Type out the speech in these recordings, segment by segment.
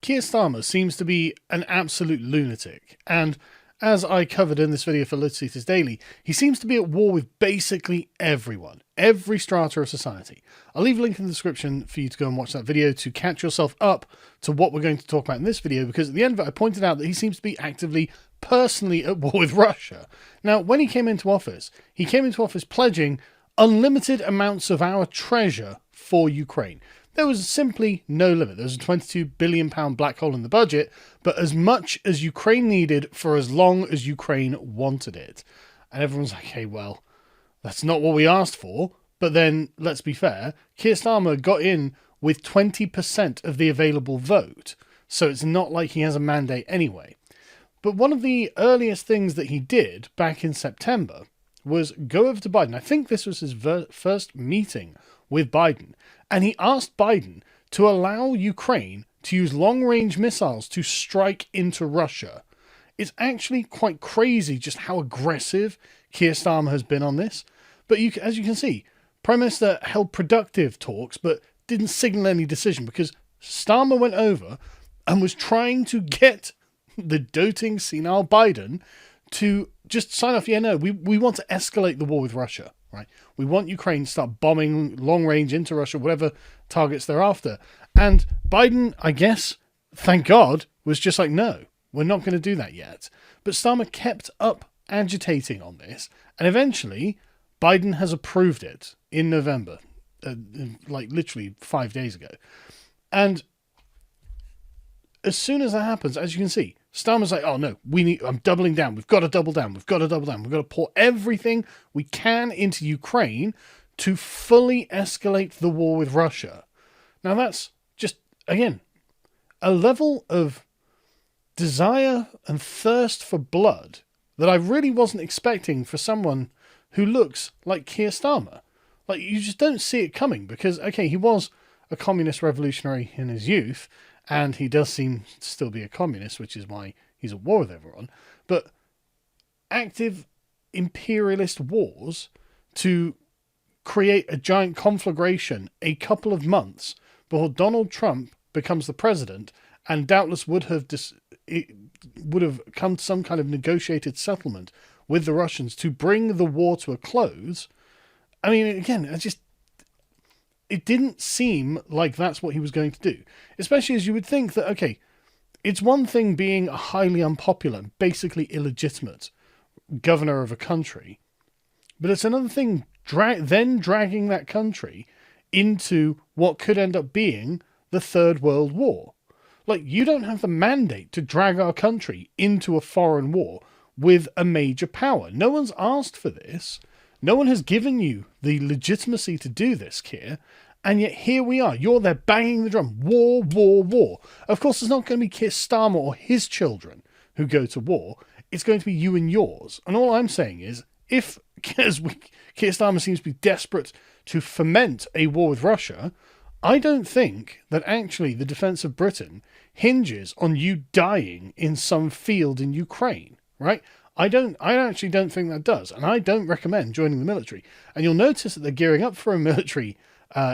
Keir Starmer seems to be an absolute lunatic, and as I covered in this video for Legislators Daily, he seems to be at war with basically everyone, every strata of society. I'll leave a link in the description for you to go and watch that video to catch yourself up to what we're going to talk about in this video, because at the end of it I pointed out that he seems to be actively, personally at war with Russia. Now, when he came into office pledging unlimited amounts of our treasure for Ukraine. There was simply no limit. There was a £22 billion black hole in the budget, but as much as Ukraine needed for as long as Ukraine wanted it. And everyone's like, hey, well, that's not what we asked for. But then, let's be fair, Keir Starmer got in with 20% of the available vote. So it's not like he has a mandate anyway. But one of the earliest things that he did back in September was go over to Biden. I think this was his first meeting with Biden. And he asked Biden to allow Ukraine to use long-range missiles to strike into Russia. It's actually quite crazy just how aggressive Keir Starmer has been on this. But as you can see, Prime Minister held productive talks, but didn't signal any decision because Starmer went over and was trying to get the doting, senile Biden to just sign off, yeah, no, we want to escalate the war with Russia. Right, we want Ukraine to start bombing long range into Russia, whatever targets they're after. And Biden, I guess, thank God, was just like, no, we're not going to do that yet. But Starmer kept up agitating on this, and eventually Biden has approved it in November, like literally 5 days ago. And as soon as that happens, as you can see, Starmer's like, oh no, I'm doubling down. We've got to double down. We've got to double down. We've got to pour everything we can into Ukraine to fully escalate the war with Russia. Now that's just, again, a level of desire and thirst for blood that I really wasn't expecting for someone who looks like Keir Starmer. Like, you just don't see it coming because, okay, he was a communist revolutionary in his youth, and he does seem to still be a communist, which is why he's at war with everyone. But active imperialist wars to create a giant conflagration a couple of months before Donald Trump becomes the president and doubtless would have come to some kind of negotiated settlement with the Russians to bring the war to a close. I mean, again, it didn't seem like that's what he was going to do. Especially as you would think that, okay, it's one thing being a highly unpopular, basically illegitimate governor of a country, but it's another thing then dragging that country into what could end up being the Third World War. Like, you don't have the mandate to drag our country into a foreign war with a major power. No one's asked for this. No one has given you the legitimacy to do this, Keir, and yet here we are. You're there banging the drum. War, war, war. Of course, it's not going to be Keir Starmer or his children who go to war. It's going to be you and yours. And all I'm saying is, Keir Starmer seems to be desperate to foment a war with Russia, I don't think that actually the defence of Britain hinges on you dying in some field in Ukraine, right? I actually don't think that does, and I don't recommend joining the military. And you'll notice that they're gearing up for a military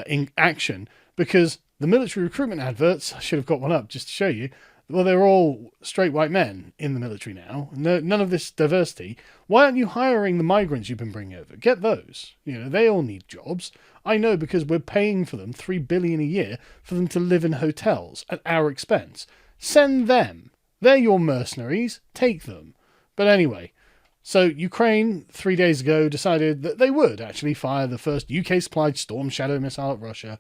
in action because the military recruitment adverts, I should have got one up just to show you, well, they're all straight white men in the military now. No, none of this diversity. Why aren't you hiring the migrants you've been bringing over? Get those. You know, they all need jobs. I know because we're paying for them $3 billion a year for them to live in hotels at our expense. Send them. They're your mercenaries. Take them. But anyway, so Ukraine 3 days ago decided that they would actually fire the first UK-supplied Storm Shadow missile at Russia.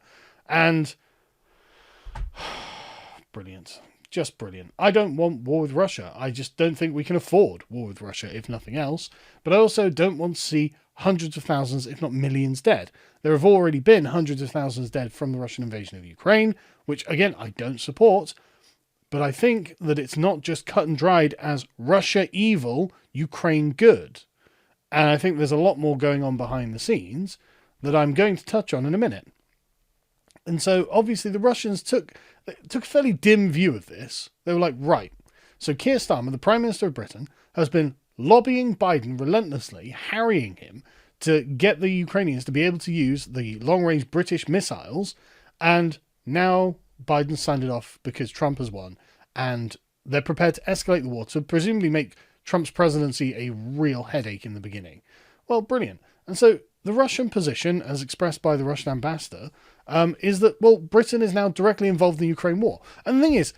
And brilliant. Just brilliant. I don't want war with Russia. I just don't think we can afford war with Russia, if nothing else. But I also don't want to see hundreds of thousands, if not millions, dead. There have already been hundreds of thousands dead from the Russian invasion of Ukraine, which, again, I don't support. But I think that it's not just cut and dried as Russia evil, Ukraine good. And I think there's a lot more going on behind the scenes that I'm going to touch on in a minute. And so, obviously, the Russians took a fairly dim view of this. They were like, right, so Keir Starmer, the Prime Minister of Britain, has been lobbying Biden relentlessly, harrying him to get the Ukrainians to be able to use the long-range British missiles, and now Biden signed it off because Trump has won, and they're prepared to escalate the war to presumably make Trump's presidency a real headache in the beginning. Well, brilliant. And so the Russian position, as expressed by the Russian ambassador, is that, well, Britain is now directly involved in the Ukraine war. And the thing is,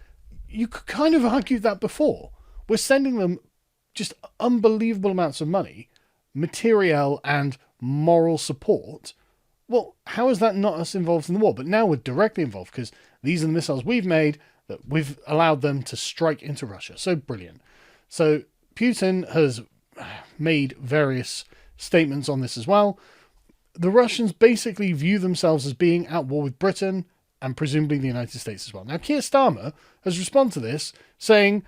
you could kind of argue that before. We're sending them just unbelievable amounts of money, material and moral support. Well, how is that not us involved in the war? But now we're directly involved because these are the missiles we've made that we've allowed them to strike into Russia. So brilliant. So Putin has made various statements on this as well. The Russians basically view themselves as being at war with Britain and presumably the United States as well. Now, Keir Starmer has responded to this saying,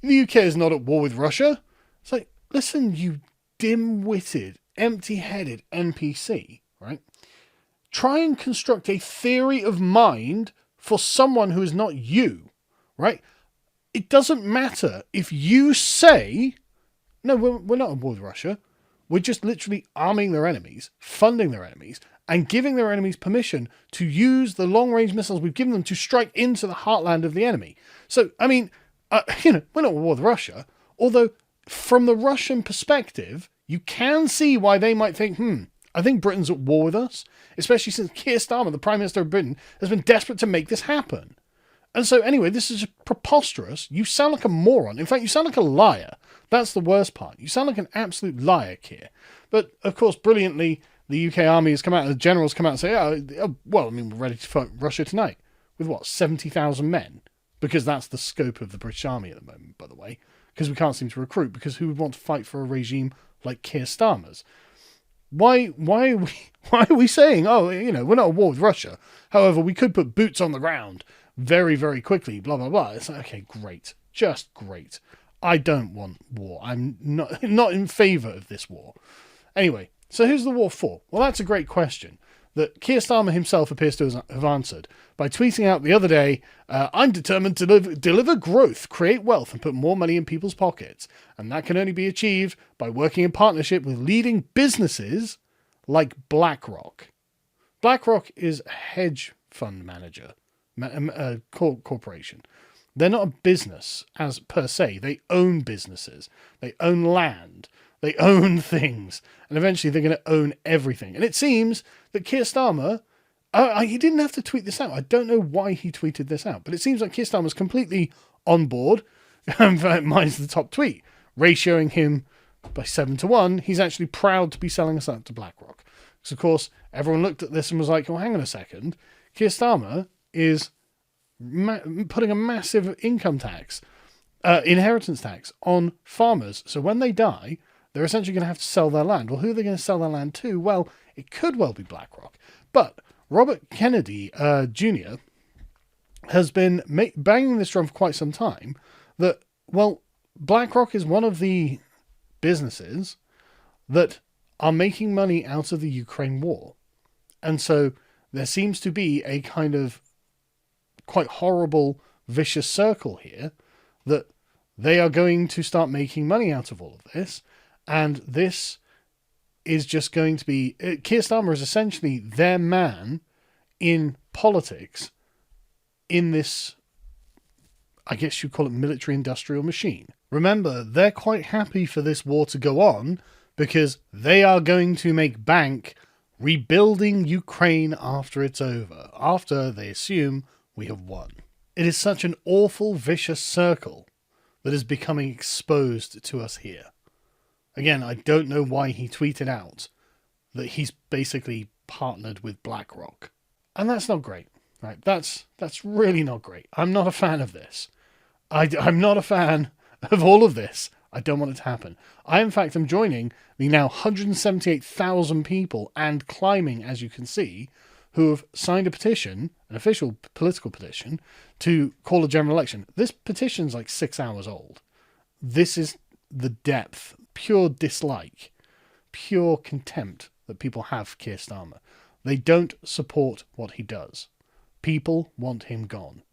the UK is not at war with Russia. It's like, listen, you dim-witted, empty-headed NPC, right? Try and construct a theory of mind for someone who is not you, right? It doesn't matter if you say, no, we're not at war with Russia. We're just literally arming their enemies, funding their enemies, and giving their enemies permission to use the long-range missiles we've given them to strike into the heartland of the enemy. So, I mean, we're not at war with Russia, although from the Russian perspective, you can see why they might think, I think Britain's at war with us, especially since Keir Starmer, the Prime Minister of Britain, has been desperate to make this happen. And so anyway, this is preposterous. You sound like a moron. In fact, you sound like a liar. That's the worst part. You sound like an absolute liar, Keir. But, of course, brilliantly, the UK army has come out, the generals come out and say, we're ready to fight Russia tonight. With what, 70,000 men? Because that's the scope of the British army at the moment, by the way. Because we can't seem to recruit, because who would want to fight for a regime like Keir Starmer's? Why are we saying, we're not at war with Russia. However, we could put boots on the ground very, very quickly, blah, blah, blah. It's like, okay, great. Just great. I don't want war. I'm not in favour of this war. Anyway, so who's the war for? Well, that's a great question that Keir Starmer himself appears to have answered by tweeting out the other day, I'm determined to deliver growth, create wealth, and put more money in people's pockets. And that can only be achieved by working in partnership with leading businesses like BlackRock. BlackRock is a hedge fund manager, corporation. They're not a business as per se. They own businesses. They own land. They own things. And eventually they're going to own everything. And it seems that Keir Starmer, he didn't have to tweet this out. I don't know why he tweeted this out. But it seems like Keir Starmer's completely on board. In fact, mine's the top tweet. Ratioing him by 7-1. He's actually proud to be selling us out to BlackRock. Because, of course, everyone looked at this and was like, well, hang on a second. Keir Starmer is putting a massive income tax, inheritance tax on farmers. So when they die, they're essentially going to have to sell their land. Well, who are they going to sell their land to? Well, it could well be BlackRock. But Robert Kennedy Jr. has been banging this drum for quite some time that, well, BlackRock is one of the businesses that are making money out of the Ukraine war. And so there seems to be a kind of quite horrible, vicious circle here that they are going to start making money out of all of this. And this is just going to be... Keir Starmer is essentially their man in politics in this, I guess you'd call it military-industrial machine. Remember, they're quite happy for this war to go on because they are going to make bank rebuilding Ukraine after it's over, after they assume we have won. It is such an awful, vicious circle that is becoming exposed to us here. Again, I don't know why he tweeted out that he's basically partnered with BlackRock. And that's not great, right? That's really not great. I'm not a fan of this. I'm not a fan of all of this. I don't want it to happen. I, in fact, am joining the now 178,000 people and climbing, as you can see, who have signed a petition, an official political petition, to call a general election. This petition's like 6 hours old. This is the depth, pure dislike, pure contempt that people have for Keir Starmer. They don't support what he does. People want him gone.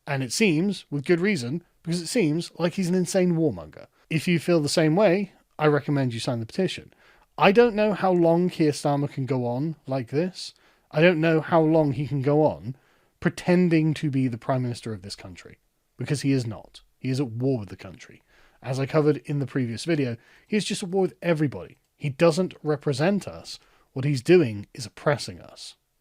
And it seems, with good reason, because it seems like he's an insane warmonger. If you feel the same way, I recommend you sign the petition. I don't know how long Keir Starmer can go on like this. I don't know how long he can go on pretending to be the Prime Minister of this country, because he is not. He is at war with the country. As I covered in the previous video, he is just at war with everybody. He doesn't represent us. What he's doing is oppressing us.